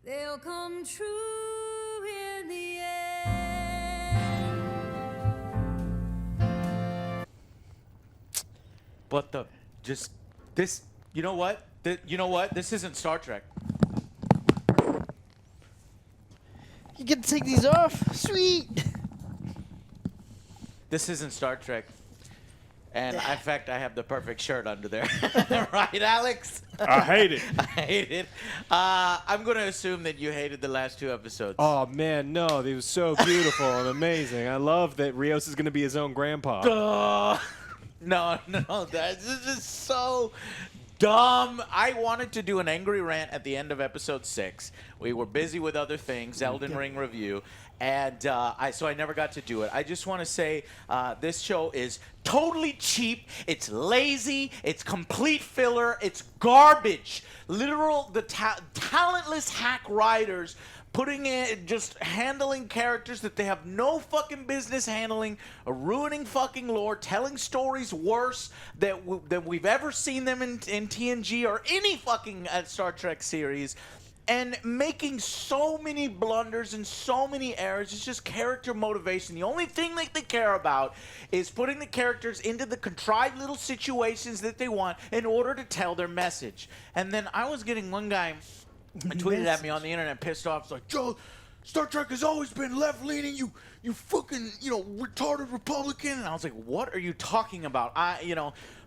they'll come true in the end. But this, you know what? This isn't Star Trek. You get to take these off? Sweet. This isn't Star Trek. And in fact, I have the perfect shirt under there. Right, Alex? I hate it. I hate it. I'm going to assume that you hated the last 2 episodes. Oh, man, no. They were so beautiful and amazing. I love that Rios is going to be his own grandpa. No, this is so dumb. I wanted to do an Angry Rant at the end of episode 6. We were busy with other things, Elden Ring review, and so I never got to do it. I just want to say this show is totally cheap. It's lazy. It's complete filler. It's garbage. The talentless hack writers putting in, just handling characters that they have no fucking business handling, ruining fucking lore, telling stories worse than we've ever seen them in TNG or any fucking Star Trek series, and making so many blunders and so many errors. It's just character motivation. The only thing that they care about is putting the characters into the contrived little situations that they want in order to tell their message. And then I was getting one guy tweeted at me on the internet, pissed off. It's like, Joe, Star Trek has always been left-leaning. You fucking, retarded Republican. And I was like, what are you talking about?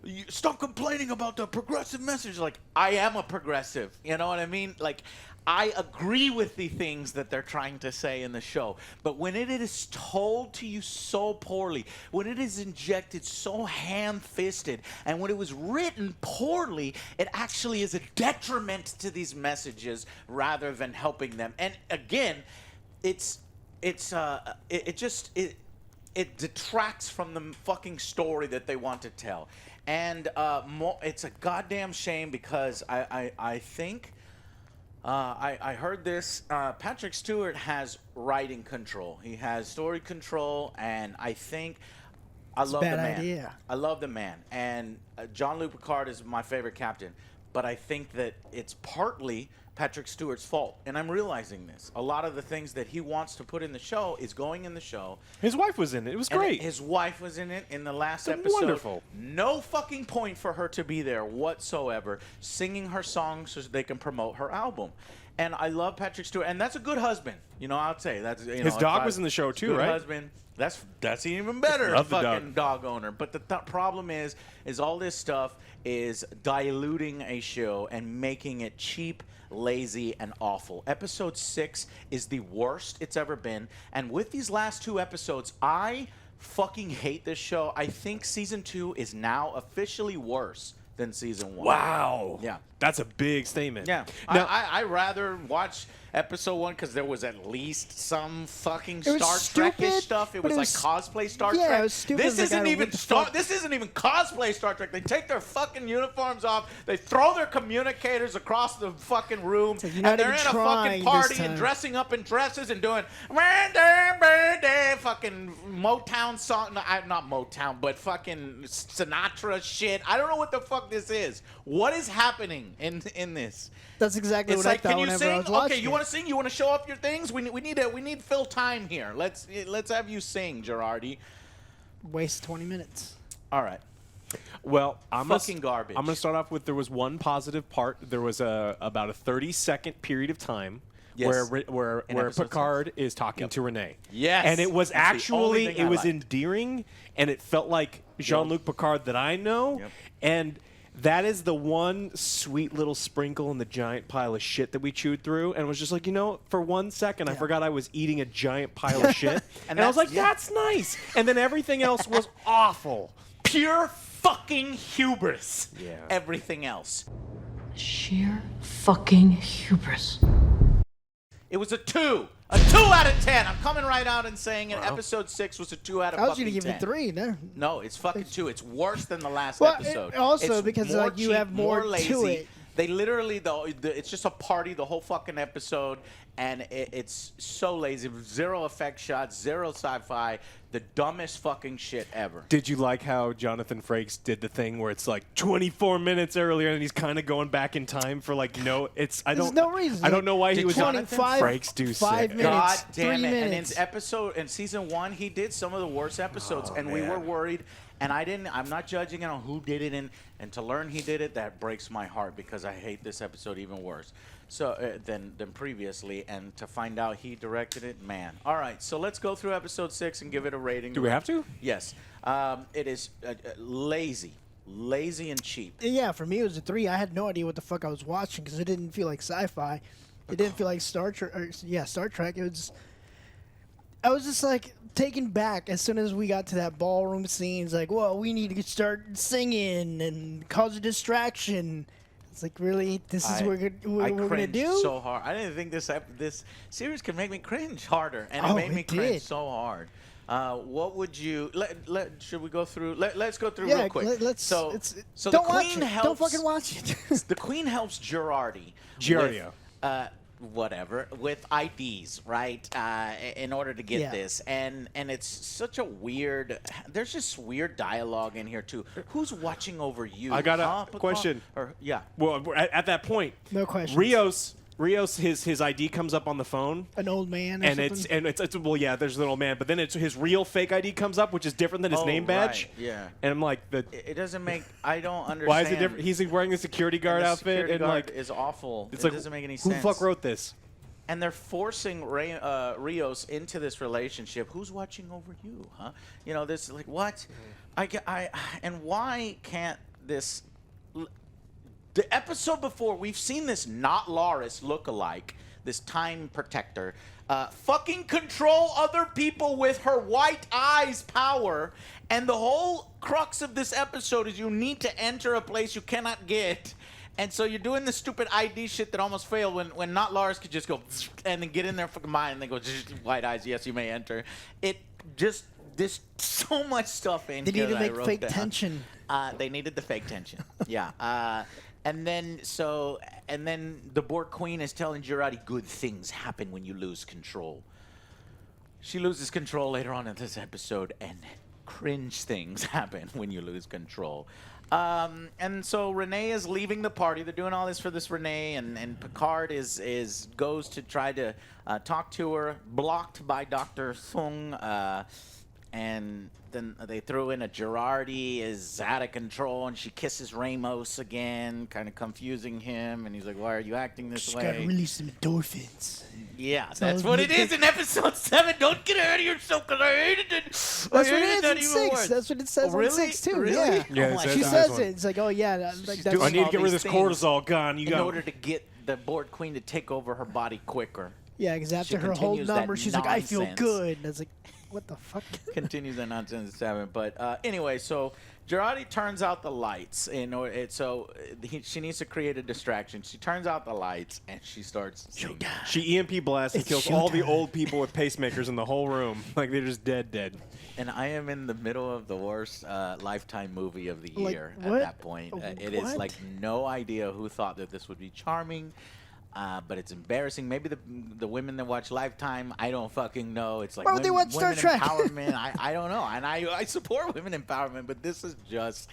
You stop complaining about the progressive message. Like, I am a progressive. You know what I mean? Like, I agree with the things that they're trying to say in the show. But when it is told to you so poorly, when it is injected so ham-fisted, and when it was written poorly, it actually is a detriment to these messages rather than helping them. And again, it detracts from the fucking story that they want to tell. And it's a goddamn shame because I think... I heard this. Patrick Stewart has writing control. He has story control, and I think I love the man. Idea. I love the man, and Jean-Luc Picard is my favorite captain. But I think that it's partly Patrick Stewart's fault, and I'm realizing this. A lot of the things that he wants to put in the show is going in the show. His wife was in it. It was great. His wife was in it in the last It's episode. Wonderful. No fucking point for her to be there whatsoever, singing her songs so they can promote her album. And I love Patrick Stewart, and that's a good husband. I'd say that's his dog was in the show too, good right? Husband. That's even better. Love the fucking dog owner. But the problem is all this stuff is diluting a show and making it cheap, lazy, and awful. Episode 6 is the worst it's ever been. And with these last 2 episodes, I fucking hate this show. I think season 2 is now officially worse than season 1. Wow. Yeah. That's a big statement. Yeah. Now, I rather watch episode 1 because there was at least some fucking It was Star Trek-ish stupid, stuff. It but was it like was- cosplay Star yeah, Trek. it was stupid. This Like, isn't I even what the fuck? This isn't even cosplay Star Trek. They take their fucking uniforms off. They throw their communicators across the fucking room, like you're and not they're even in a trying fucking this party time. and dressing up in dresses and doing fucking Motown song. No, not Motown, but fucking Sinatra shit. I don't know what the fuck this is. What is happening in this? That's exactly It's what like, I thought can you whenever I sing? was watching Okay, you it. want to sing? You want to show off your things? We need fill time here. Let's have you sing, Gerardi. Waste 20 minutes. All right. well, Fucking garbage. I'm going to start off with there was one positive part. There was about a 30-second period of time Yes. where In episode Picard is talking to Renee. Yes. And it was That's the only actually thing I liked. endearing, and it felt like Jean-Luc Picard that I know. Yep. And that is the one sweet little sprinkle in the giant pile of shit that we chewed through, and was just like, for 1 second, I forgot I was eating a giant pile of shit, and I was like, that's nice. And then everything else was awful. Pure fucking hubris. Yeah. Everything else. Sheer fucking hubris. It was a 2. A 2 out of 10. I'm coming right out and saying it. Episode 6 was a 2 out of I was fucking going to give 10. it 3 there. No, it's fucking 2. It's worse than the last Well, episode. also It's because more like you cheap, have more lazy. to it. They literally, it's just a party the whole fucking episode, and it's so lazy. Zero effect shots, zero sci-fi, the dumbest fucking shit ever. Did you like how Jonathan Frakes did the thing where it's like 24 minutes earlier and he's kind of going back in time for like There's no reason. I don't know why he was Jonathan Frakes do 5 sick. minutes. God damn 3 it! minutes. And in season 1, he did some of the worst episodes, and we were worried. And I'm not judging it on who did it, and to learn he did it, that breaks my heart because I hate this episode even worse. So than previously, and to find out he directed it, man. All right, so let's go through episode 6 and give it a rating. Do we have to? Yes. It is lazy and cheap. Yeah, for me it was a 3. I had no idea what the fuck I was watching because it didn't feel like sci-fi. It didn't feel like Star Trek. Star Trek. I was just like taken back as soon as we got to that ballroom scene. It's like, well, we need to start singing and cause a distraction. It's like, really? This is what we're going to do? so hard. I didn't think this series could make me cringe harder, and it made me cringe so hard. What would you should we go through? Let's go through real quick. Let's. So don't the watch queen it. helps. Don't fucking watch it. The queen helps Gerardi. Giardia. Whatever, with IDs, right? In order to get this, and it's such a weird. There's just weird dialogue in here too. Who's watching over you? I got a question. Well, at that point, No question. Rios, his ID comes up on the phone. An old man. Or And something? it's well, yeah, there's an old man, but then it's his real fake ID comes up, which is different than his name badge. Right, yeah. And I'm like, It doesn't make. I don't understand. why is it different? He's wearing a security guard the outfit, security and guard like, is awful. it's It like, doesn't make any who sense. the fuck wrote this? And they're forcing Rios into this relationship. Who's watching over you, huh? You know, this like what? And why can't this? The episode before, we've seen this not Loris look-alike, this time protector, fucking control other people with her white eyes power. And the whole crux of this episode is you need to enter a place you cannot get. And so you're doing this stupid ID shit that almost failed when not Lars could just go and then get in their fucking mind and they go, white eyes, yes, you may enter. It just, there's so much stuff in They here need to that I make wrote fake down. tension. They needed the fake tension. Yeah. And then the Borg Queen is telling Gerardi, good things happen when you lose control. She loses control later on in this episode, and cringe things happen when you lose control. And so Renee is leaving the party. They're doing all this for this Renee, and Picard goes to try to talk to her, blocked by Dr. Sung, and then they throw in a Gerardi is out of control, and she kisses Ramos again, kind of confusing him, and he's like, why are you acting this Just way? gotta release some endorphins. Yeah, So that's what it is in episode 7. Don't get ahead of yourself, because I hated it. That's what it is in 6. That's what it says really? in 6 too. Really? Yeah. Yeah, Oh it my says She God. that. says it. It's like, oh yeah, like She's that's doing I need to all get rid of these this things cortisol. Gone. You in got order to get the Borg Queen to take over her body quicker. yeah, because after She her whole continues that number, she's like, I feel nonsense. good. And it's like, what the fuck? Continues that nonsense at 7. But anyway, so Gerardi turns out the lights. She needs to create a distraction. She turns out the lights, and she starts singing. She EMP blasts and It's kills all the showtime. old people with pacemakers in the whole room. Like they're just dead. And I am in the middle of the worst Lifetime movie of the Like, year at what? that point. It is What? like no idea who thought that this would be charming. But it's embarrassing. Maybe the women that watch Lifetime, I don't fucking know. It's like Why would they watch Star women Trek? empowerment. I don't know. And I support women empowerment, but this is just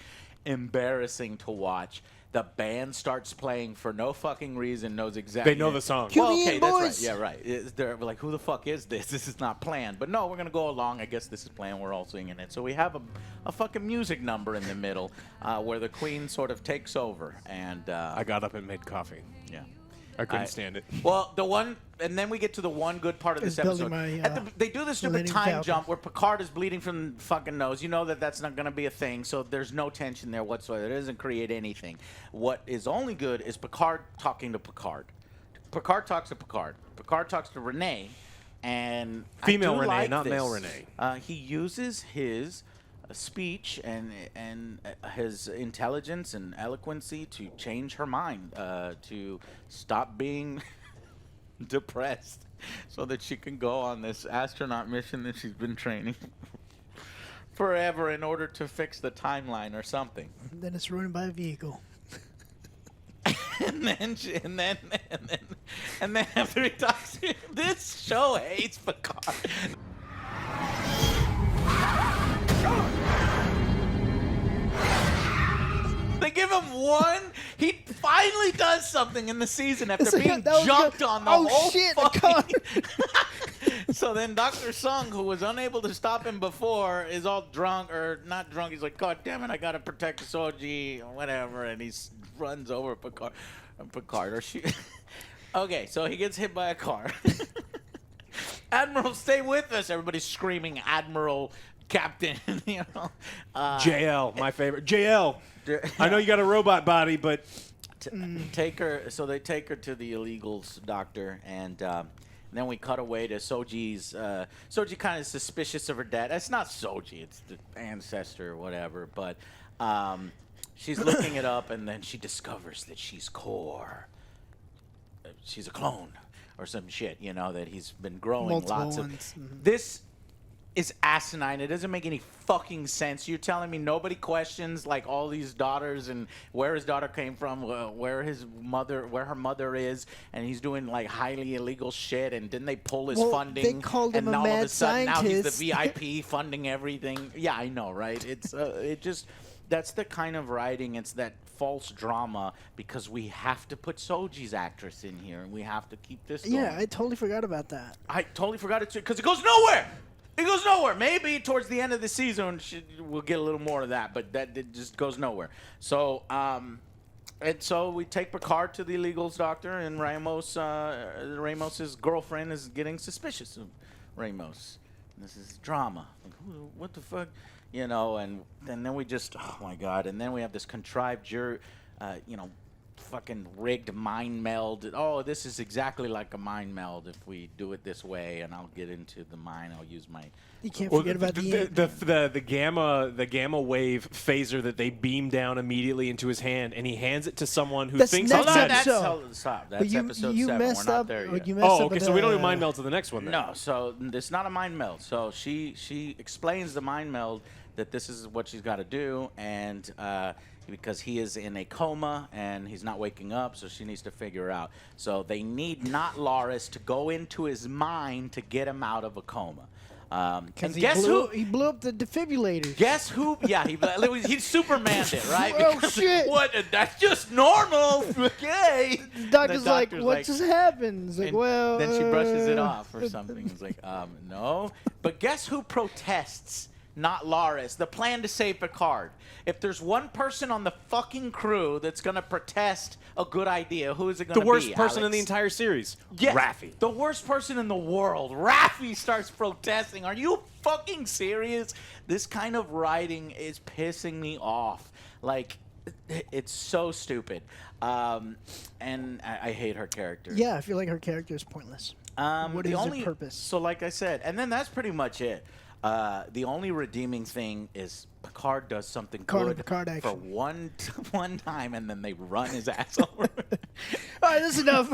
embarrassing to watch. The band starts playing for no fucking reason, knows exactly. They know the song. Cue Well, me okay, in, that's right. boys. Yeah, right. They're like, who the fuck is this? This is not planned. But no, we're going to go along. I guess this is planned. We're all singing it. So we have a fucking music number in the middle where the queen sort of takes over. And I got up and made coffee. yeah. I couldn't stand it. Well, and then we get to the one good part of this It's building episode. my, They do the stupid Millennium time Falcon. jump where Picard is bleeding from the fucking nose. You know that's not going to be a thing, so there's no tension there whatsoever. It doesn't create anything. What is only good is Picard talking to Picard. Picard talks to Picard. Picard talks to Renee, and Female I do Renee, like not this. male Renee. He uses his speech and his intelligence and eloquency to change her mind, to stop being depressed, so that she can go on this astronaut mission that she's been training forever in order to fix the timeline or something. Then it's ruined by a vehicle. and then after he talks, this show hates Picard. They give him one. He finally does something in the season after being jumped on the whole shit, fucking. So then Dr. Sung, who was unable to stop him before, is all drunk or not drunk. He's like, God damn it, I gotta protect Soji or whatever, and he runs over Picard or she. Okay, so he gets hit by a car. Admiral, stay with us! Everybody's screaming, Admiral, Captain, you know. JL, my favorite. JL. I know you got a robot body, but take her. So they take her to the illegals doctor, and then we cut away to Soji's. Soji kind of suspicious of her dad. It's not Soji; it's the ancestor or whatever. But she's looking it up, and then she discovers that she's Core. She's a clone or some shit, you know, that he's been growing Multiple lots ones. of. This is asinine. It doesn't make any fucking sense. You're telling me nobody questions like all these daughters and where his daughter came from, where her mother is, and he's doing like highly illegal shit. And didn't they pull his funding? They called him and a all of mad a sudden scientist. now he's the VIP funding everything. Yeah, I know, right? It's it just. That's the kind of writing. It's that false drama because we have to put Soji's actress in here and we have to keep this going. Yeah, I totally forgot about that. I totally forgot it too because it goes nowhere. It goes nowhere. Maybe towards the end of the season we'll get a little more of that, but it just goes nowhere. So, and so we take Picard to the illegals doctor, and Ramos's girlfriend is getting suspicious of Ramos. And this is drama. Like, what the fuck? You know, and then we just, oh my God. And then we have this contrived, fucking rigged mind meld. Oh, this is exactly like a mind meld if we do it this way, and I'll get into the mind. I'll use my. You can't forget about the gamma wave phaser that they beam down immediately into his hand, and he hands it to someone who That's thinks. next Oh, stop. But That's episode 7. We're messed not up. there yet. You messed up okay. with So we don't do mind meld to the next one then. No, so it's not a mind meld. So she explains the mind meld that this is what she's got to do, and because he is in a coma and he's not waking up, so she needs to figure out. So they need not Loris to go into his mind to get him out of a coma. And guess who? He blew up the defibrillator. Guess who? Yeah, he Supermaned it, right? Oh, Because shit. What? That's just normal. Okay. The doctor's like, doctor's what just happened? It's like, well. Then she brushes it off or something. It's like, no. But guess who protests? Not Loris. The plan to save Picard. If there's one person on the fucking crew that's going to protest a good idea, who is it going to be? The worst person in Alex? the entire series. Yeah, Raffi. The worst person in the world. Raffi starts protesting. Are you fucking serious? This kind of writing is pissing me off. Like, it's so stupid. And I hate her character. Yeah, I feel like her character is pointless. What is her purpose? So like I said, and then that's pretty much it. The only redeeming thing is Picard does something good Picard for one time, and then they run his ass over. All right, that's enough.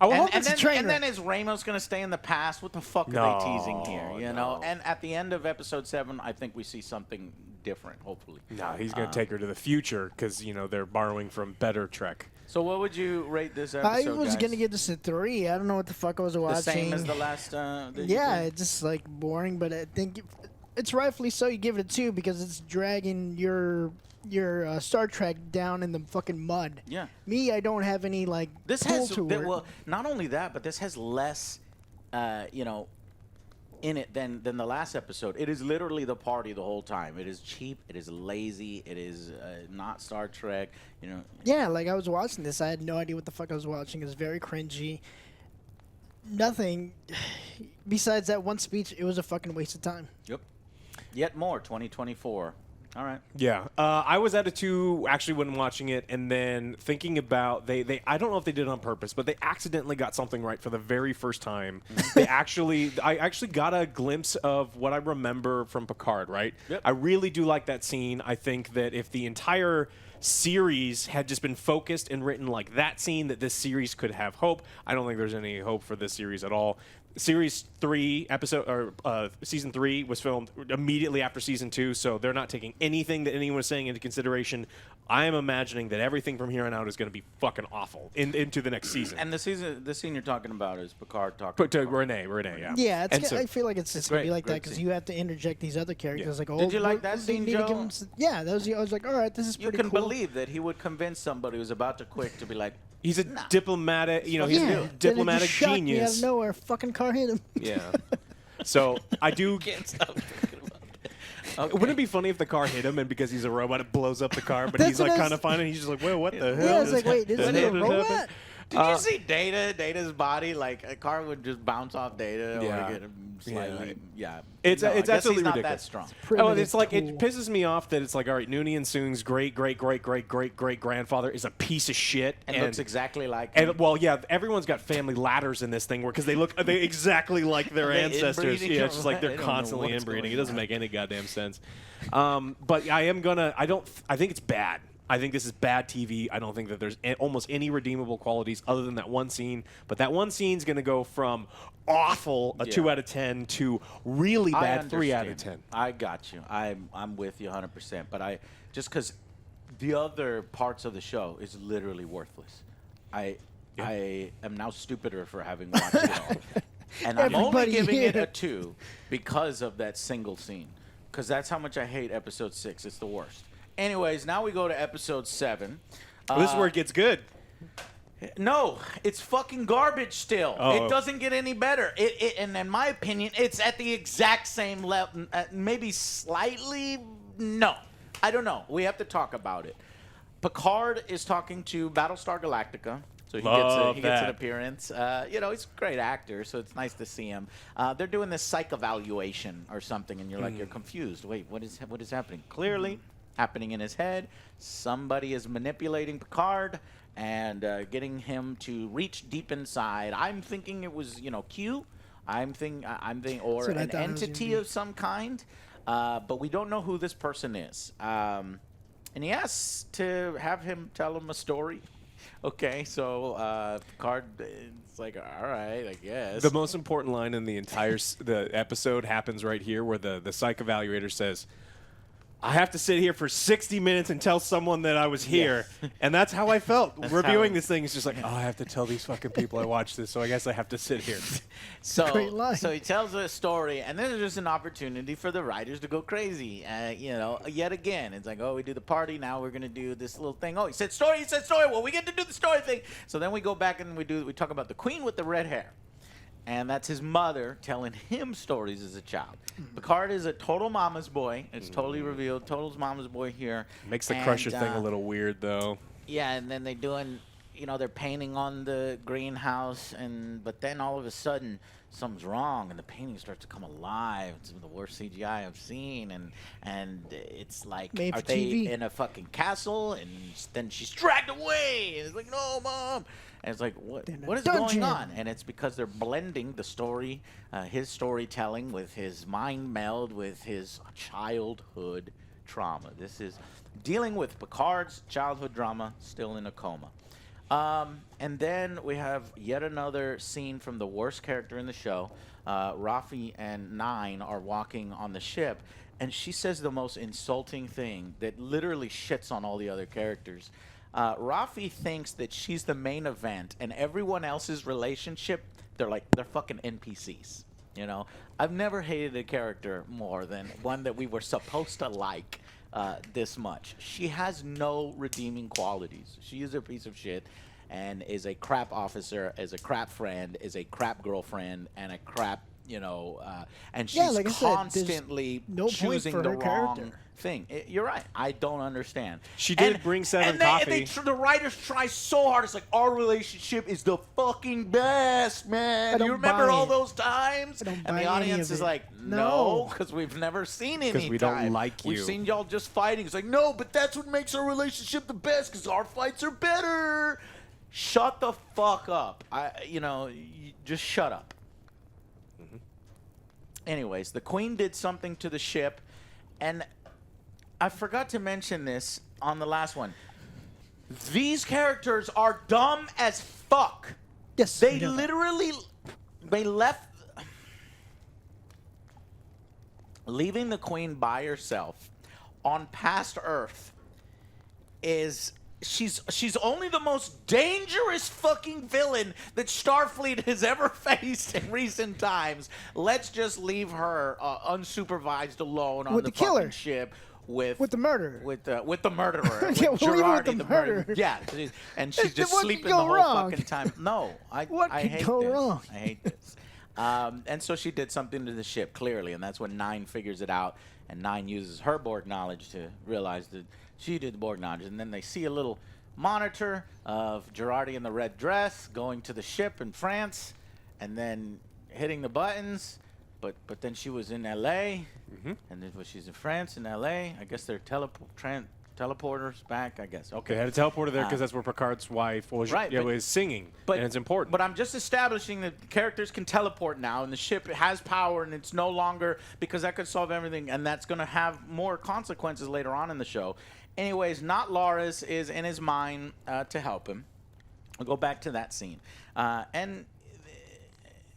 And then is Ramos going to stay in the past? What the fuck are they teasing here? You know? And at the end of episode 7, I think we see something different, hopefully. No, he's going to take her to the future because, they're borrowing from better Trek. So what would you rate this episode, I was guys? going to give this a 3. I don't know what the fuck I was watching. The same as the last... yeah, it's just like boring, but I think it's rightfully so you give it a 2 because it's dragging your Star Trek down in the fucking mud. Yeah. Me, I don't have any like This pull has... to it. Well, not only that, but this has less, in it than the last episode. It is literally the party the whole time. It is cheap. It is lazy. It is not Star Trek. Yeah, like I was watching this. I had no idea what the fuck I was watching. It was very cringy. Nothing besides that one speech. It was a fucking waste of time. Yep. Yet more 2024. All right. Yeah, I was at a 2 actually when watching it, and then thinking about they I don't know if they did it on purpose, but they accidentally got something right for the very first time. I actually got a glimpse of what I remember from Picard. Right. Yep. I really do like that scene. I think that if the entire series had just been focused and written like that scene, that this series could have hope. I don't think there's any hope for this series at all. season 3 was filmed immediately after season 2, so they're not taking anything that anyone was saying into consideration. I am imagining that everything from here on out is going to be fucking awful into the next season. And the scene you're talking about is Picard talking to Renee, yeah. Yeah, And so- I feel like it's going to be like that because scene. you have to interject these other characters. Yeah. Like, oh, Did you like that they scene, need to give Joe? him yeah, that was. I was like, all right, this is You pretty can cool. believe that he would convince somebody who's about to quit to be like, He's a diplomatic, he's yeah, a then it diplomatic just shocked me out genius. of nowhere, fucking car hit him. Yeah. So I do. can't stop thinking about that. Okay. Wouldn't it be funny if the car hit him and because he's a robot, it blows up the car? But That's he's like what I kind was- of fine, and he's just like, "Wait, what the hell?" Yeah, I was like, wait, this What is a happened? robot? Did you see Data? Data's body, like a car would just bounce off Data Yeah. or get him slightly. Yeah, It's No, I it's guess absolutely he's not ridiculous. that strong. Oh, Primitive it's like tool. it pisses me off that it's like, all right, Noonie and Soong's great grandfather is a piece of shit And looks exactly like And him. well, yeah, everyone's got family ladders in this thing because they exactly like their They ancestors. inbreeding Yeah, or it's just like what? I they're don't know constantly what's inbreeding. It going doesn't on. make any goddamn sense. But I am gonna. I think it's bad. I think this is bad TV. I don't think that there's almost any redeemable qualities other than that one scene. But that one scene's going to go from awful, a 2 out of 10, to really I bad, 3 out of understand. 10. I got you. I'm with you 100%. But I just because the other parts of the show is literally worthless. I am now stupider for having watched it all, and I'm only Everybody giving it here. a 2 because of that single scene. Because that's how much I hate episode 6. It's the worst. Anyways, now we go to episode 7. This is where it gets good. No, it's fucking garbage still. Oh. It doesn't get any better. And in my opinion, it's at the exact same level, maybe slightly. No, I don't know. We have to talk about it. Picard is talking to Battlestar Galactica. So he gets an that. appearance. He's a great actor, so it's nice to see him. They're doing this psych evaluation or something, and you're like, you're confused. Wait, what is happening? Clearly, happening in his head. Somebody is manipulating Picard and getting him to reach deep inside. I'm thinking it was, Q. I'm thinking, or That's what I an thought it was entity gonna be. of some kind. But we don't know who this person is. And he asks to have him tell him a story. Okay, so Picard, it's like, all right, I guess. The most important line in the entire the episode happens right here, where the psych evaluator says, "I have to sit here for 60 minutes and tell someone that I was here," and that's how I felt reviewing this thing. It's just like, oh, I have to tell these fucking people I watched this, so I guess I have to sit here. Great line. So he tells a story, and then there's just an opportunity for the writers to go crazy. Yet again, it's like, oh, we do the party, now we're gonna do this little thing. Oh, he said story. Well, we get to do the story thing. So then we go back and we talk about the queen with the red hair. And that's his mother telling him stories as a child. Picard is a total mama's boy. It's totally revealed. Total's mama's boy here. Makes the Crusher thing a little weird, though. Yeah, and then they're doing, they're painting on the greenhouse, but then all of a sudden something's wrong, and the painting starts to come alive. It's the worst CGI I've seen, and it's like, Made are for they TV. in a fucking castle? And then she's dragged away, and it's like, no, mom. And it's like, what is dungeon. going on? And it's because they're blending the story, his storytelling with his mind meld with his childhood trauma. This is dealing with Picard's childhood drama, still in a coma. And then we have yet another scene from the worst character in the show. Rafi and Nine are walking on the ship, and she says the most insulting thing that literally shits on all the other characters. Rafi thinks that she's the main event, and everyone else's relationship, they're fucking NPCs. I've never hated a character more than one that we were supposed to like this much. She has no redeeming qualities. She is a piece of shit and is a crap officer, is a crap friend, is a crap girlfriend, and a crap, and she's Yeah, like I said, there's constantly no point choosing for the her wrong character. thing. You're right. I don't understand. She did bring Seven and coffee. The writers try so hard. It's like, our relationship is the fucking best, man. I don't You remember buy all it. those times? I don't And buy the any audience of is it. like, No. no, because we've never seen any. 'Cause we don't time. like We've you. seen y'all just fighting. It's like, no, but that's what makes our relationship the best because our fights are better. Shut the fuck up. You just shut up. Anyways, the Queen did something to the ship, and I forgot to mention this on the last one. These characters are dumb as fuck. Yes. They we know that. literally, they left leaving the queen by herself on past Earth is she's only the most dangerous fucking villain that Starfleet has ever faced in recent times. Let's just leave her unsupervised alone on With the the killer. fucking ship with With the murderer. with the murderer. Yeah, with we'll leave her with Gerardi, the murderer. Yeah, and she's just What could sleeping go the whole wrong? fucking time. No, What I could hate go this. wrong? I hate this. And so she did something to the ship, clearly, and that's when 9 figures it out, and 9 uses her Borg knowledge to realize that she did the Borg knowledge, and then they see a little monitor of Gerardi in the red dress going to the ship in France, and then hitting the buttons, but then she was in L.A., and then she's in France and L.A. I guess they're teleporters back, I guess. Okay. They had a teleporter there because that's where Picard's wife was, Right, was singing, and it's important. But I'm just establishing that characters can teleport now, and the ship has power, and it's no longer because that could solve everything, and that's going to have more consequences later on in the show. Anyways, Not Loris is in his mind to help him. We'll go back to that scene, and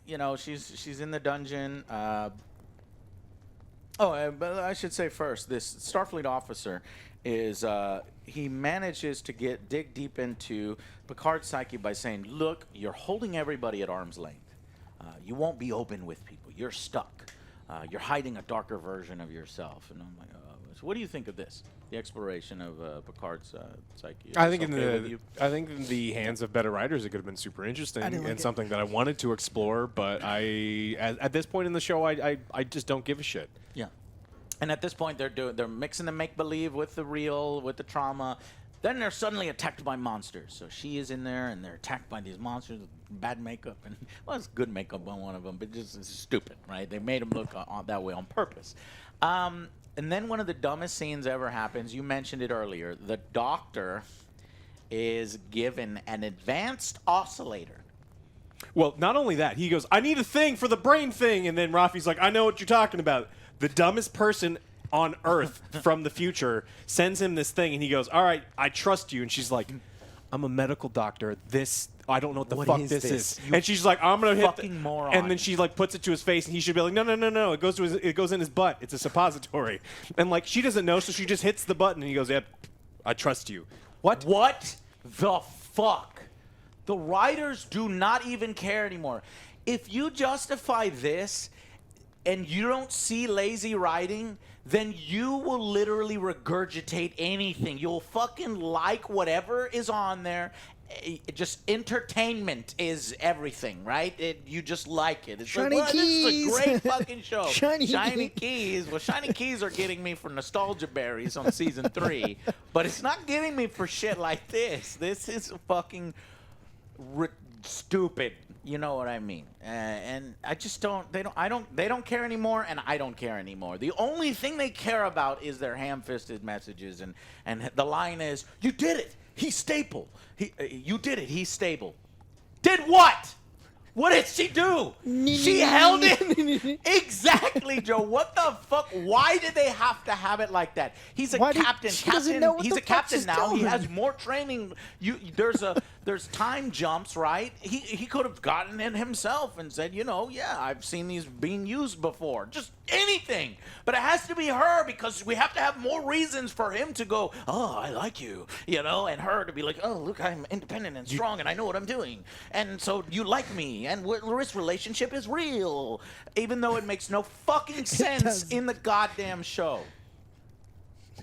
you know she's in the dungeon. But I should say first, this Starfleet officer is he manages to dig deep into Picard's psyche by saying, "Look, you're holding everybody at arm's length. You won't be open with people. You're stuck. You're hiding a darker version of yourself." And I'm like, so what do you think of this? The exploration of Picard's psyche. I think in the hands of better writers, it could have been super interesting didn't like and it. something that I wanted to explore. But at this point in the show, I just don't give a shit. Yeah. And at this point, they're mixing the make believe with the real, with the trauma. Then they're suddenly attacked by monsters. So she is in there, and they're attacked by these monsters with bad makeup, and well, it's good makeup on one of them, but just it's stupid, right? They made them look that way on purpose. And then one of the dumbest scenes ever happens. You mentioned it earlier. The doctor is given an advanced oscillator. Well, not only that, he goes, "I need a thing for the brain thing," and then Rafi's like, "I know what you're talking about." The dumbest person on Earth from the future sends him this thing, and he goes, "All right, I trust you." And she's like, "I'm a medical doctor. I don't know what the fuck this is." And she's like, "I'm gonna hit fucking moron." And then she like puts it to his face, and he should be like, "No. It goes in his butt. It's a suppository." And like she doesn't know, so she just hits the button, and he goes, "Yep, I trust you." What? What the fuck? The writers do not even care anymore. If you justify this and you don't see lazy writing, then you will literally regurgitate anything. You'll fucking like whatever is on there. Just entertainment is everything, right? You just like it. It's Shiny like, this is a keys. great fucking show. Shiny keys. Well, shiny keys are getting me for nostalgia berries on season 3, but it's not getting me for shit like this. This is fucking stupid. You know what I mean? And I just don't. They don't care anymore, and I don't care anymore. The only thing they care about is their ham-fisted messages, and the line is, "You did it. He's stable. You did it. He's stable." Did what? What did she do? She held it? Exactly, Joe. What the fuck? Why did they have to have it like that? He's a captain. She doesn't know what He's the a fuck captain she's now. He doing. has more training. There's time jumps, right? He could have gotten in himself and said, yeah, I've seen these being used before. Just anything. But it has to be her because we have to have more reasons for him to go, "Oh, I like you," and her to be like, "Oh, look, I'm independent and strong and I know what I'm doing. And so you like me and this relationship is real." Even though it makes no fucking sense does. in the goddamn show.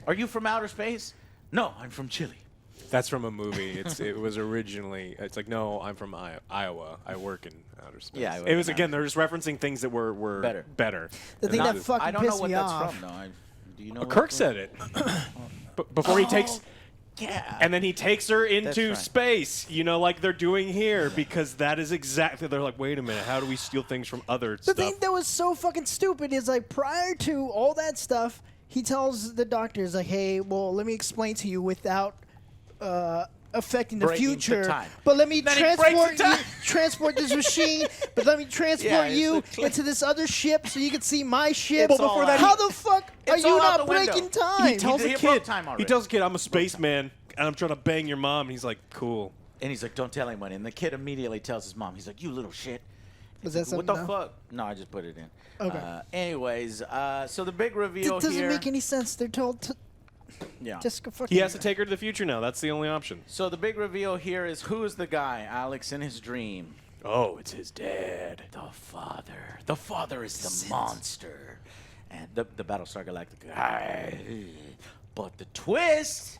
Are you from outer space? No, I'm from Chile. That's from a movie. It was originally. It's like, no, I'm from Iowa. I work in outer space. Yeah, I work it was in again. They're just referencing things that were better. The thing Not- that fucking I don't know pissed what me that's off. from, though. Do you know? what Kirk it's said it before he takes. Yeah. And then he takes her into right. space, like they're doing here, because that is exactly. They're like, wait a minute, how do we steal things from other The stuff? thing that was so fucking stupid is like prior to all that stuff, he tells the doctors like, "Hey, well, let me explain to you without affecting the Breaking the future, time." but let me Then he breaks the time. transport this machine, but let me transport Yeah, it's you a clear- into this other ship so you can see my ship." It's all out. How the fuck are It's you all out not the window. breaking time? he tells He the broke kid. time already. He tells the kid, "I'm a spaceman, and I'm trying to bang your mom." And he's like, "Cool." And he's like, "Don't tell anyone." And the kid immediately tells his mom, he's like, "You little shit. Was that What something? the now? fuck? No, I just put it in. Okay. Anyways, so the big reveal It doesn't here. make any sense. They're told to Yeah. just go fucking. He has to take her to the future now. That's the only option. So the big reveal here is who is the guy, Alex, in his dream? Oh, it's his dad. The father. The father is the monster. And the Battlestar Galactica. But the twist,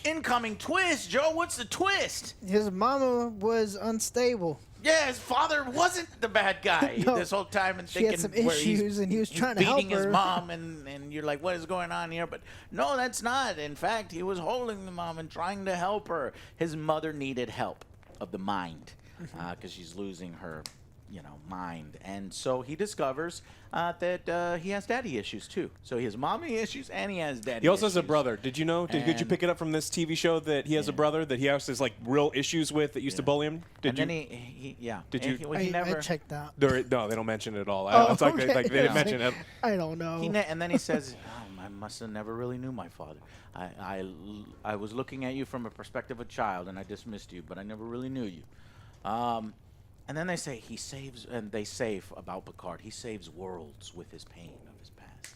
incoming twist, Joe, what's the twist? His mama was unstable. Yeah, his father wasn't the bad guy No. this whole time, and She thinking had some where he's- issues, and he was he's trying to help beating his her. mom, and you're like, what is going on here? But no, that's not. In fact, he was holding the mom and trying to help her. His mother needed help of the mind because she's losing her, mind, and so he discovers that he has daddy issues too. So he has mommy issues and he has daddy. He also has a issues. brother. Did you know? Did you And- pick it up from this TV show that he has a brother that he has like real issues with that used to bully him? Did And you? then he yeah. Did And you- He, he never. I checked out. No, they don't mention it at all. Oh, It's like, okay. they didn't mention it. I don't know. And then he says, I must have never really knew my father. I was looking at you from a perspective of a child, and I dismissed you, but I never really knew you. And then they say he saves, and they say about Picard, he saves worlds with his pain of his past.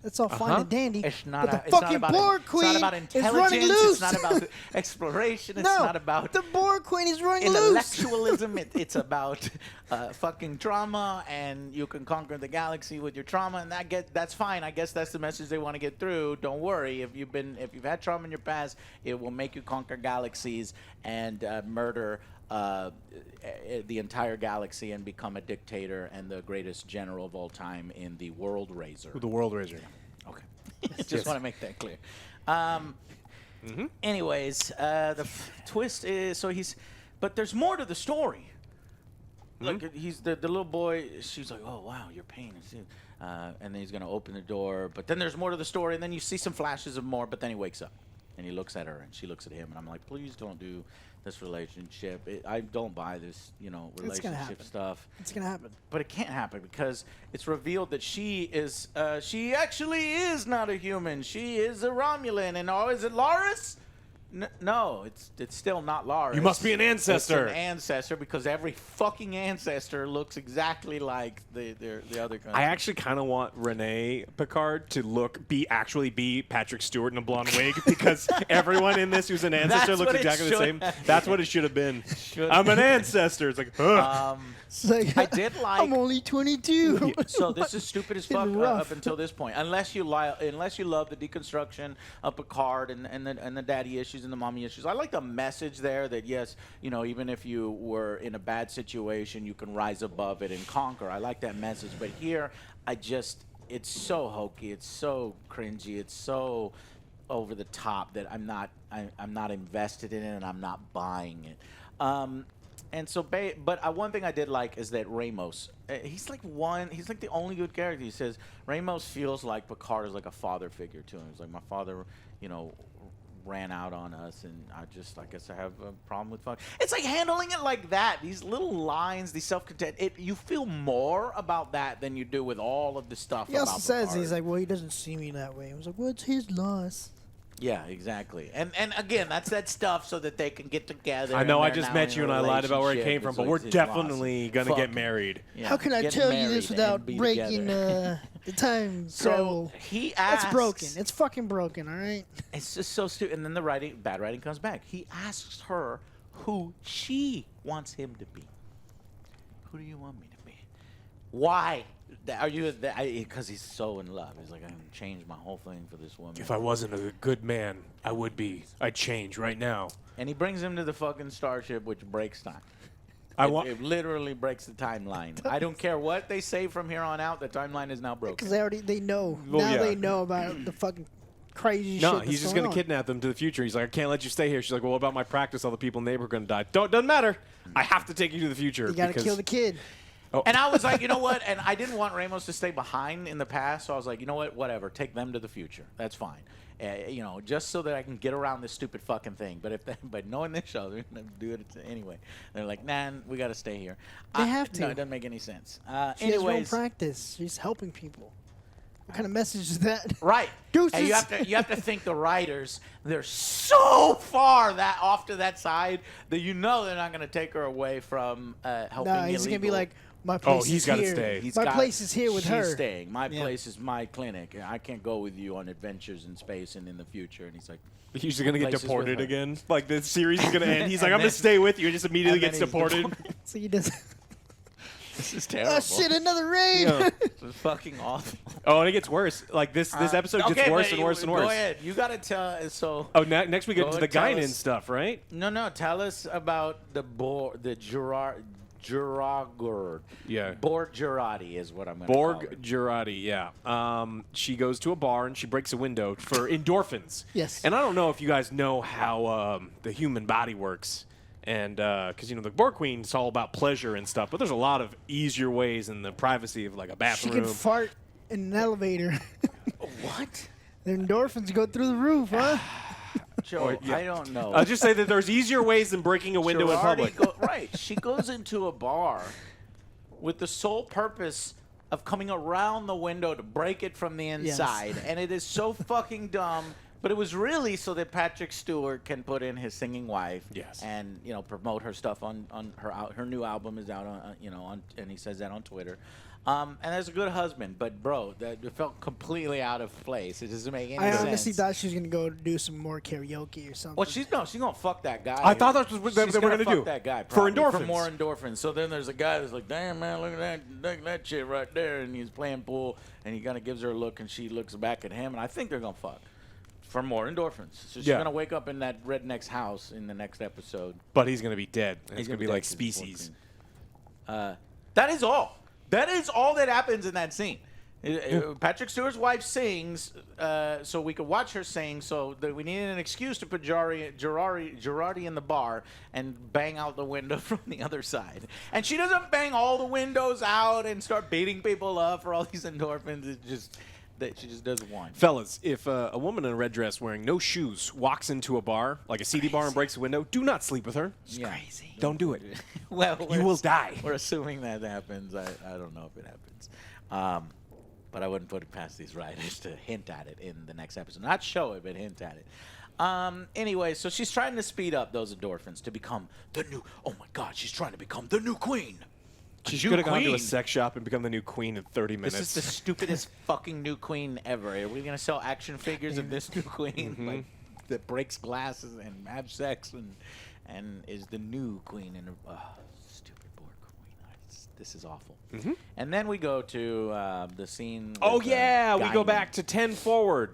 That's all fine and dandy. It's not, but the it's not fucking about Borg it's Queen not about is intelligence. running loose. It's not about exploration. It's no, not about the Borg Queen is running loose. intellectualism. It's about fucking trauma, and you can conquer the galaxy with your trauma, and that's fine. I guess that's the message they want to get through. Don't worry, if you've had trauma in your past, it will make you conquer galaxies and murder the entire galaxy and become a dictator and the greatest general of all time in the World Razor. The World Razor. Okay. Just want to make that clear. Anyways, the twist is but there's more to the story. Like he's the little boy. She's like, oh wow, your pain is, and then he's gonna open the door. But then there's more to the story, and then you see some flashes of more. But then he wakes up, and he looks at her, and she looks at him, and I'm like, please don't do this relationship. I don't buy this, relationship stuff. It's gonna happen. But it can't happen because it's revealed that she actually is not a human. She is a Romulan. And is it Laris? No, it's still not Laris. You must be an ancestor. It's an ancestor because every fucking ancestor looks exactly like the other guy. I actually kind of want Renee Picard to actually be Patrick Stewart in a blonde wig because everyone in this who's an ancestor That's looks what it exactly the should same. have That's what it should have been. I'm an ancestor. It's like, It's like, I did like. I'm only 22. So this is stupid as fuck rough. up until this point. Unless you love the deconstruction of Picard and the daddy issues and the mommy issues. I like the message there that yes, even if you were in a bad situation, you can rise above it and conquer. I like that message. But here, it's so hokey, it's so cringy, it's so over the top that I'm not invested in it and I'm not buying it. And so, but one thing I did like is that Ramos, he's like the only good character. He says Ramos feels like Picard is like a father figure to him. He's like, my father, ran out on us, and I guess I have a problem with fun. It's like handling it like that. These little lines, these self-contained. You feel more about that than you do with all of the stuff. He also about says Picard. he's like, well, he doesn't see me that way. I was like, what's his loss? Yeah, exactly. And again, that's that stuff so that they can get together. I know and I they're just now met in you a and I lied about where I relationship. came from, It's but like we're it's definitely going to get Fuck. married. Yeah, How can I get tell you this married and without be breaking together. the time So travel? he asks. It's broken. It's fucking broken, all right? It's just so stupid. And then the bad writing comes back. He asks her who she wants him to be. Who do you want me to be? Why? Are you? Because he's so in love. He's like, I can change my whole thing for this woman. If I wasn't a good man, I would be. I'd change right now. And he brings him to the fucking starship, which breaks time. It literally breaks the timeline. I don't care what they say from here on out. The timeline is now broken. Because they know. Well, now yeah. they know about the fucking crazy No, shit he's just going going to on. kidnap them to the future. He's like, I can't let you stay here. She's like, well, what about my practice? All the people in the neighborhood are going to die. Doesn't matter. I have to take you to the future. You got to kill the kid. And I was like, you know what? And I didn't want Ramos to stay behind in the past, so I was like, you know what? Whatever. Take them to the future. That's fine. Just so that I can get around this stupid fucking thing. But knowing this show, they're gonna do it anyway. They're like, nah, we got to stay here. They have to. No, it doesn't make any sense. She has no Anyways, practice. She's helping people. What kind of message is that? Right. Deuces. And you have to think the writers, they're so far that off to that side that you know they're not going to take her away from helping No, he's gonna be illegal. like, my place he's is gotta here. stay. My place is here with she's her. staying. My Yeah. place is my clinic. I can't go with you on adventures in space and in the future. And he's like, He's going to get Places with deported her. again. Like, the series is going to end. He's like, And I'm going then- to stay with you. And just immediately and then gets he's deported. So he does. this is terrible. Oh shit! Another raid. Yeah. This is fucking awful. Oh, and it gets worse. Like, this episode gets Okay, worse but and worse and worse. Go ahead. You got to tell. So. Oh, next we get Go into the and tell Guinan us- stuff, right? No. Tell us about the Gerardi. Yeah. Borg Gerardi is what I'm going to call her. Borg Gerardi, yeah. She goes to a bar and she breaks a window for endorphins. Yes. And I don't know if you guys know how the human body works. And because, the Borg Queen is all about pleasure and stuff, but there's a lot of easier ways in the privacy of, like, a She bathroom. can fart in an elevator. What? Their endorphins go through the roof, huh? Joe, I don't know. I'll just say that there's easier ways than breaking a window in Gerardi public. right. She goes into a bar with the sole purpose of coming around the window to break it from the inside. And it is so fucking dumb. But it was really so that Patrick Stewart can put in his singing wife, Yes. and promote her stuff on her new album is out on and he says that on Twitter, and as a good husband. But bro, that it felt completely out of place. It doesn't make any I sense. honestly thought she was gonna go do some more karaoke or something. Well, she's gonna fuck that guy. I thought that's what they She's were gonna gonna fuck do. that guy For probably, endorphins. For more endorphins. So then there's a guy that's like, damn man, look at that shit right there, and he's playing pool, and he kind of gives her a look, and she looks back at him, and I think they're gonna fuck. For more endorphins. So she's Yeah. going to wake up in that redneck's house in the next episode. But he's going to be dead. And He's it's going to be dead like 'cause he's Species. 14. That is all. That is all that happens in that scene. Patrick Stewart's wife sings, so we could watch her sing. So that we needed an excuse to put Gerardi in the bar and bang out the window from the other side. And she doesn't bang all the windows out and start beating people up for all these endorphins. It's just that she just does one. Fellas, if a woman in a red dress wearing no shoes walks into a bar, like a CD bar, and breaks a window, do not sleep with her. It's crazy. Don't do it. Well, You will die. We're assuming that happens. I don't know if it happens. But I wouldn't put it past these writers to hint at it in the next episode. Not show it, but hint at it. Anyway, so she's trying to speed up those endorphins to become the new... Oh, my God, she's trying to become the new queen. She New could have gone to a queen. sex shop and become the new queen in 30 minutes. This is the stupidest fucking new queen ever. Are we going to sell action figures of this new queen like, that breaks glasses and have sex and is the new queen? And stupid Borg queen. This is awful. And then we go to the scene. Oh, with, yeah. We go Guinan. back to 10 forward.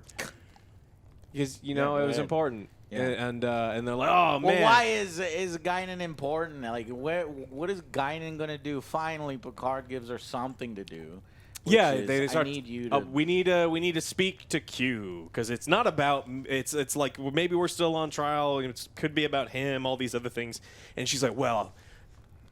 Because, Yeah, it go was ahead. important. Yeah. And they're like, oh, Well, man. why is Guinan important? Like, what is Guinan gonna do? Finally, Picard gives her something to do. which Yeah, is, they start. I need you to. We need to speak to Q because it's not about. It's like maybe we're still on trial. It could be about him. All these other things, and she's like, well,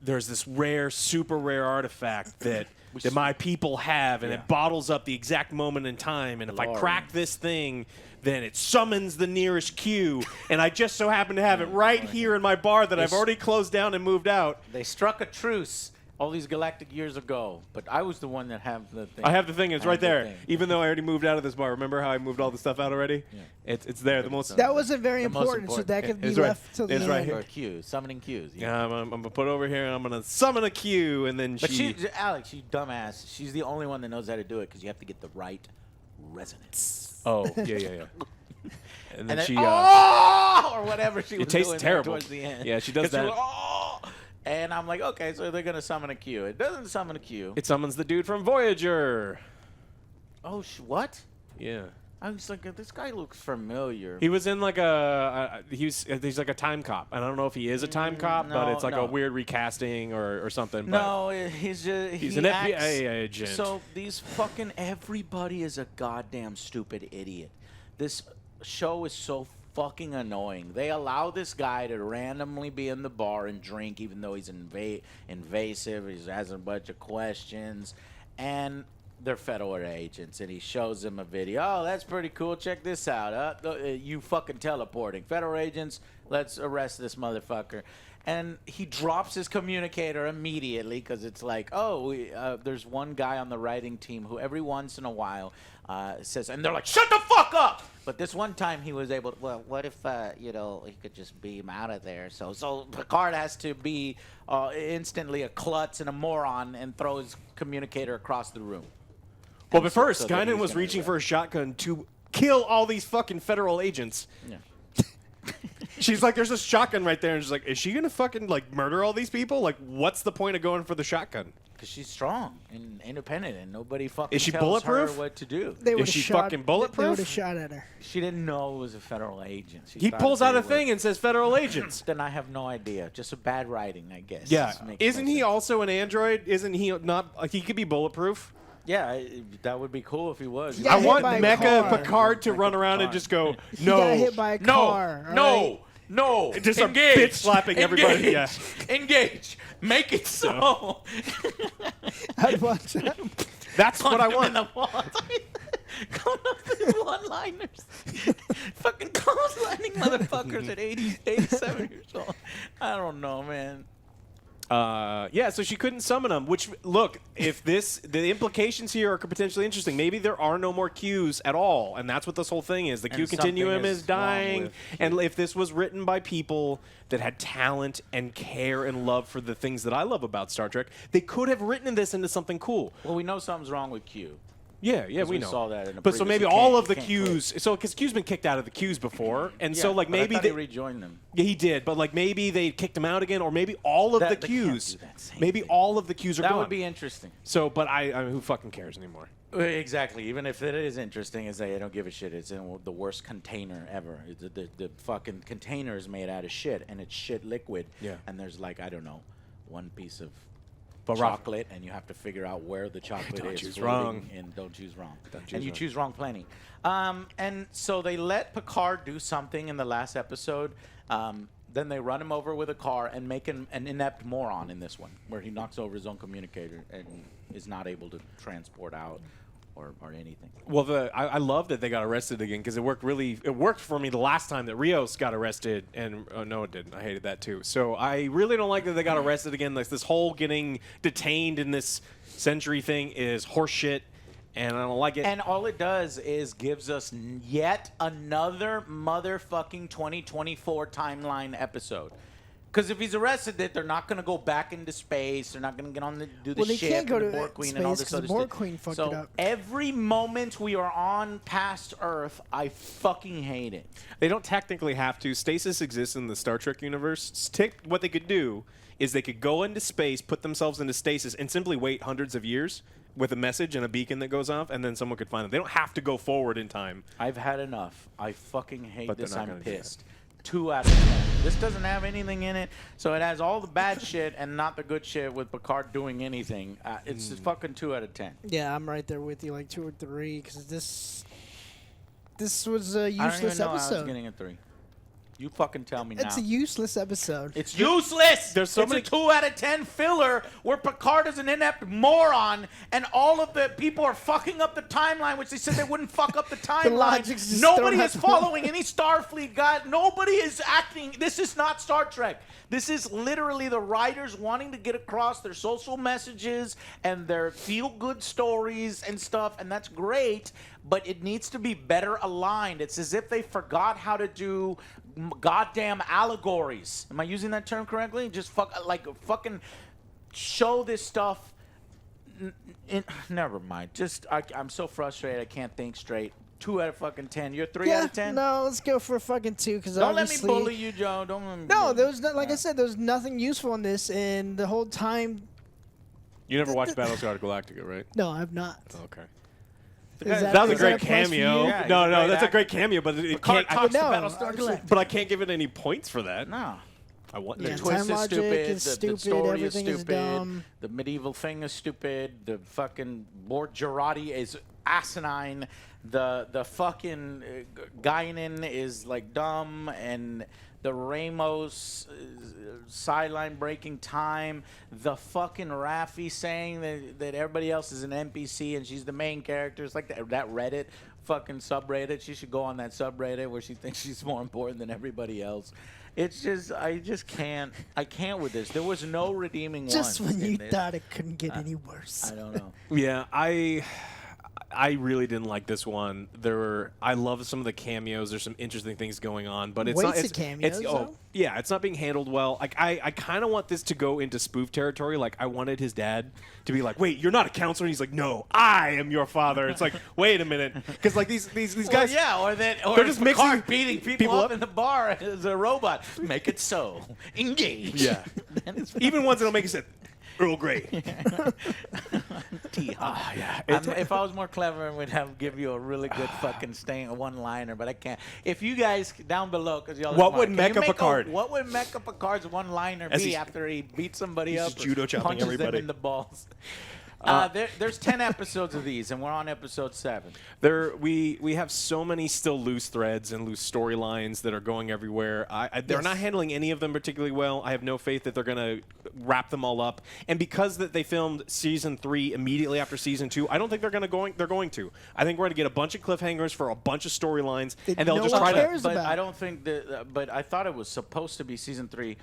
there's this rare, super rare artifact that my people have, and Yeah. it bottles up the exact moment in time. And if I Lord. crack this thing, then it summons the nearest Q. And I just so happen to have it right here in my bar that I've already closed down and moved out. They struck a truce all these galactic years ago, but I was the one that have the thing. I have the thing. It's I have right the there. thing. Even though I already moved out of this bar. Remember how I moved all the stuff out already? Yeah. It's there. The most. That wasn't very The most important, so that could be It's right- left till the it's end. right here. Or Qs, summoning Qs. Yeah, I'm gonna put it over here and I'm gonna summon a Q and then But Alex, you dumbass, she's the only one that knows how to do it because you have to get the right resonance. Oh yeah. And then she. or whatever she was it tastes doing there terrible. towards the end. Yeah, she does 'Cause that. was, "Oh!" And I'm like, okay, so they're gonna summon a Q. It doesn't summon a Q. It summons the dude from Voyager. Oh, what? Yeah. I was like, this guy looks familiar. He was in like he's like a time cop. I don't know if he is a time cop, but no, it's like no. a weird recasting or something. But No, he's just He's he an FBI acts- agent. So these fucking everybody is a goddamn stupid idiot. This show is so fucking annoying. They allow this guy to randomly be in the bar and drink, even though he's invasive. He has a bunch of questions, and they're federal agents, and he shows them a video. Oh, that's pretty cool. Check this out. You fucking teleporting. Federal agents, let's arrest this motherfucker. And he drops his communicator immediately because it's like, oh, there's one guy on the writing team who every once in a while says, and they're like, shut the fuck up! But this one time he was able to, well, what if, he could just beam out of there? So Picard has to be instantly a klutz and a moron and throw his communicator across the room. Well, but first, Guinan was reaching for a shotgun to kill all these fucking federal agents. Yeah. She's like, there's a shotgun right there. And she's like, is she going to fucking, like, murder all these people? Like, what's the point of going for the shotgun? Because she's strong and independent, and nobody fucking Is she tells bulletproof? her what to do. Is she fucking bulletproof? They would have shot at her. She didn't know it was a federal agent. She He thought pulls they out a were- thing and says federal agents. Then I have no idea. Just a bad writing, I guess. Yeah. Just makes Isn't no he sense. also an android? Isn't he not, like, he could be bulletproof? Yeah, that would be cool if he was. He got I hit want by a Mecha car. Picard to run around and just go, He no. got hit by a car. all right? No. Just a engage. bitch slapping everybody, Engage. Engage. Make it so. I'd watch that. That's what I Punch him in want. the wall. Going up these one-liners. Fucking close-lining motherfuckers at 87 years old. I don't know, man. Yeah, so she couldn't summon them, which, look, if the implications here are potentially interesting. Maybe there are no more Qs at all, and that's what this whole thing is. The Q And continuum something is is wrong dying, with and if this was written by people that had talent and care and love for the things that I love about Star Trek, they could have written this into something cool. Well, we know something's wrong with Q. Yeah, 'Cause we we know. saw that in a but so previous- maybe you all can't- of the you can't Qs, so because Q's been kicked out of the Qs before, and so Yeah, like but I maybe thought they he rejoined them. Yeah, he did, but like maybe they kicked him out again, or maybe all of That- the they can't Qs. do that same Maybe thing. all of the Qs are That gone. would be interesting. So, but I mean, who fucking cares anymore? Exactly. Even if it is interesting, is I don't give a shit. It's in the worst container ever. The fucking container is made out of shit, and it's shit liquid. Yeah. And there's like, I don't know, one piece of But Ralph- chocolate, and you have to figure out where the chocolate Don't is. choose floating, wrong. And don't choose wrong. Don't choose and you wrong. choose wrong plenty. And so they let Picard do something in the last episode. Then they run him over with a car and make him an inept moron in this one, where he knocks over his own communicator and is not able to transport out or anything. Well, I love that they got arrested again because it worked for me the last time that Rios got arrested, and no, it didn't. I hated that too. So I really don't like that they got arrested again. Like this whole getting detained in this century thing is horseshit, and I don't like it. And all it does is gives us yet another motherfucking 2024 timeline episode. Because if he's arrested, they're not going to go back into space. They're not going to get on the do the Well, they ship can't go and to the Borg Queen space and all 'cause this the other Borg shit. Queen fucked so it up. every moment we are on past Earth, I fucking hate it. They don't technically have to. Stasis exists in the Star Trek universe. What they could do is they could go into space, put themselves into stasis, and simply wait hundreds of years with a message and a beacon that goes off, and then someone could find them. They don't have to go forward in time. I've had enough. I fucking hate But they're this. not I'm gonna do that. pissed. 2 out of 10. This doesn't have anything in it, so it has all the bad shit and not the good shit with Picard doing anything. It's a fucking 2 out of 10. Yeah, I'm right there with you, like 2 or 3, because this was a I don't even useless know how I was episode. getting a 3. You fucking tell me It's now. a useless episode. It's useless. There's so it's many- a 2 out of 10 filler where Picard is an inept moron, and all of the people are fucking up the timeline, which they said they wouldn't fuck up the timeline. logic's just Nobody thrown is out. following any Starfleet guy. Nobody is acting. This is not Star Trek. This is literally the writers wanting to get across their social messages and their feel-good stories and stuff, and that's great, but it needs to be better aligned. It's as if they forgot how to do goddamn allegories. Am I using that term correctly? Just fucking show this stuff. Never mind. I'm so frustrated. I can't think straight. 2 out of fucking 10. You're 3 out of 10. No, let's go for a fucking 2, because Don't let me obviously... bully you, Joe. Don't let me No, bully there you. was not, like I said, there was nothing useful in this, and the whole time... You never watched Battlestar Galactica, right? No, I've not. Okay. Is That was a is great a plus for cameo. you? Yeah, he's no, a no, great that's a actor. great cameo, but it Picard can't. talks to No, Battlestar actually- Galactica. But I can't give it any points for that. No. I want Yeah, to. The twist time is logic stupid. is The stupid, story is everything is stupid. dumb. The medieval thing is stupid. The fucking Jari Gerardi is asinine. The fucking Guinan is like dumb, and the Ramos sideline breaking time. The fucking Raffi saying that everybody else is an NPC and she's the main character. It's like that Reddit fucking subreddit. She should go on that subreddit where she thinks she's more important than everybody else. It's just, I can't with this. There was no redeeming Just one. when you thought it couldn't get any worse. I don't know. Yeah, I really didn't like this one. I love some of the cameos. There's some interesting things going on, but it's not. Wasted cameos, though? Yeah, it's not being handled well. Like I kind of want this to go into spoof territory. Like I wanted his dad to be like, "Wait, you're not a counselor." And he's like, "No, I am your father." It's like, wait a minute, because like these guys, or they're just Picard mixing beating people up in the bar as a robot. Make it so. Engage. Yeah. Even ones that'll make it say Earl Grey. Yeah. If I was more clever, I would give you a really good fucking one-liner, but I can't. If you guys down below, because y'all, what would Mecha Picard? What would Mecha Picard's one-liner be after he beats somebody up? Judo chopping punches everybody them in the balls. There's 10 episodes of these, and we're on episode 7. We have so many still loose threads and loose storylines that are going everywhere. They're not handling any of them particularly well. I have no faith that they're going to wrap them all up. And because that they filmed season 3 immediately after season 2, I don't think they're going to. I think we're going to get a bunch of cliffhangers for a bunch of storylines, and they'll just try to. But I don't think that. But I thought it was supposed to be season 3.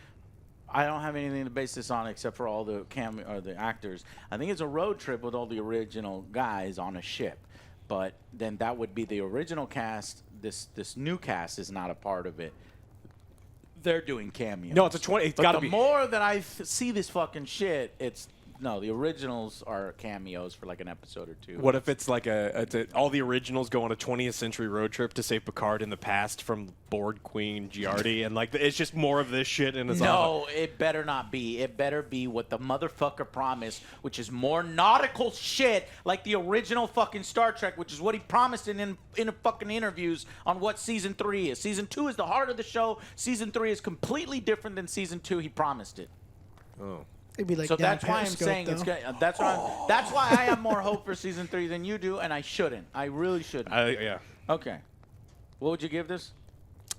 I don't have anything to base this on except for all the the actors. I think it's a road trip with all the original guys on a ship, but then that would be the original cast. This new cast is not a part of it. They're doing cameos. No, it's got to be. The more that I see this fucking shit, the originals are cameos for like an episode or 2. What if it's like all the originals go on a 20th century road trip to save Picard in the past from bored Queen Gerardi, and like it's just more of this shit and it's it better not be. It better be what the motherfucker promised, which is more nautical shit like the original fucking Star Trek, which is what he promised in fucking interviews on what season 3 is. Season 2 is the heart of the show. Season 3 is completely different than season 2. He promised it. Oh. It'd be like So down that's why I'm Periscope, saying though. it's good. That's why I have more hope for season 3 than you do, and I shouldn't. I really shouldn't. Yeah. Okay. What would you give this?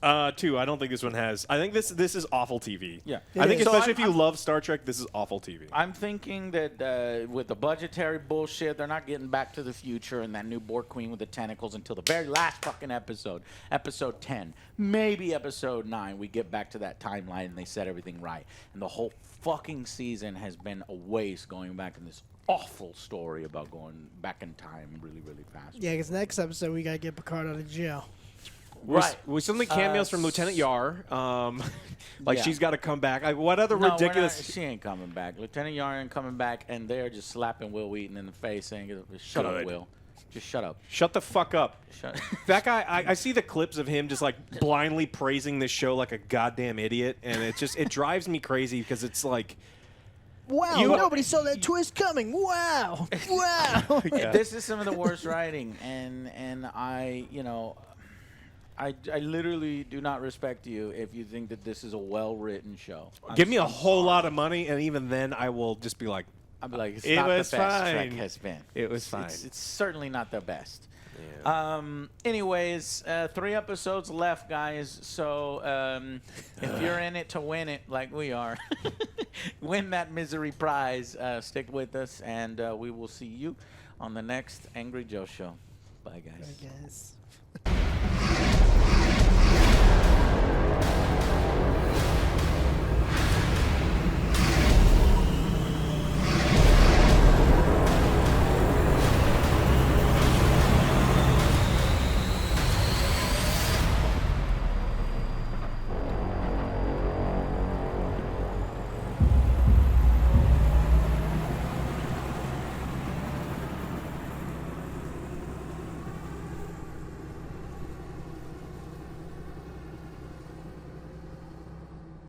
2. I don't think this one has. I think this is awful TV. Yeah. I think So especially if you love Star Trek, this is awful TV. I'm thinking that with the budgetary bullshit, they're not getting Back to the Future and that new Borg Queen with the tentacles until the very last fucking episode, episode 10, maybe episode 9. We get back to that timeline and they set everything right. And the whole fucking season has been a waste going back in this awful story about going back in time really, really fast. Yeah, because next episode we gotta get Picard out of jail. Right. We still need cameos from Lieutenant Yar. Yeah. She's got to come back. What other No, ridiculous? she ain't coming back. Lieutenant Yar ain't coming back, and they're just slapping Will Wheaton in the face, saying, "Shut up, Good. Will. Just shut up." Shut the fuck up. Shut. That guy, I see the clips of him just like blindly praising this show like a goddamn idiot, and it drives me crazy because it's like. Wow, nobody saw that twist coming. Wow. Wow. Yeah. This is some of the worst writing, and I literally do not respect you if you think that this is a well-written show. Give me a whole lot of money, and even then I will just be like, I'm like, it's It not the was best Trek fine. has been. It was fine. It's certainly not the best. Yeah. Anyways, 3 episodes left, guys. So if you're in it to win it, like we are, win that misery prize. Stick with us, and we will see you on the next Angry Joe show. Bye, guys. I guess.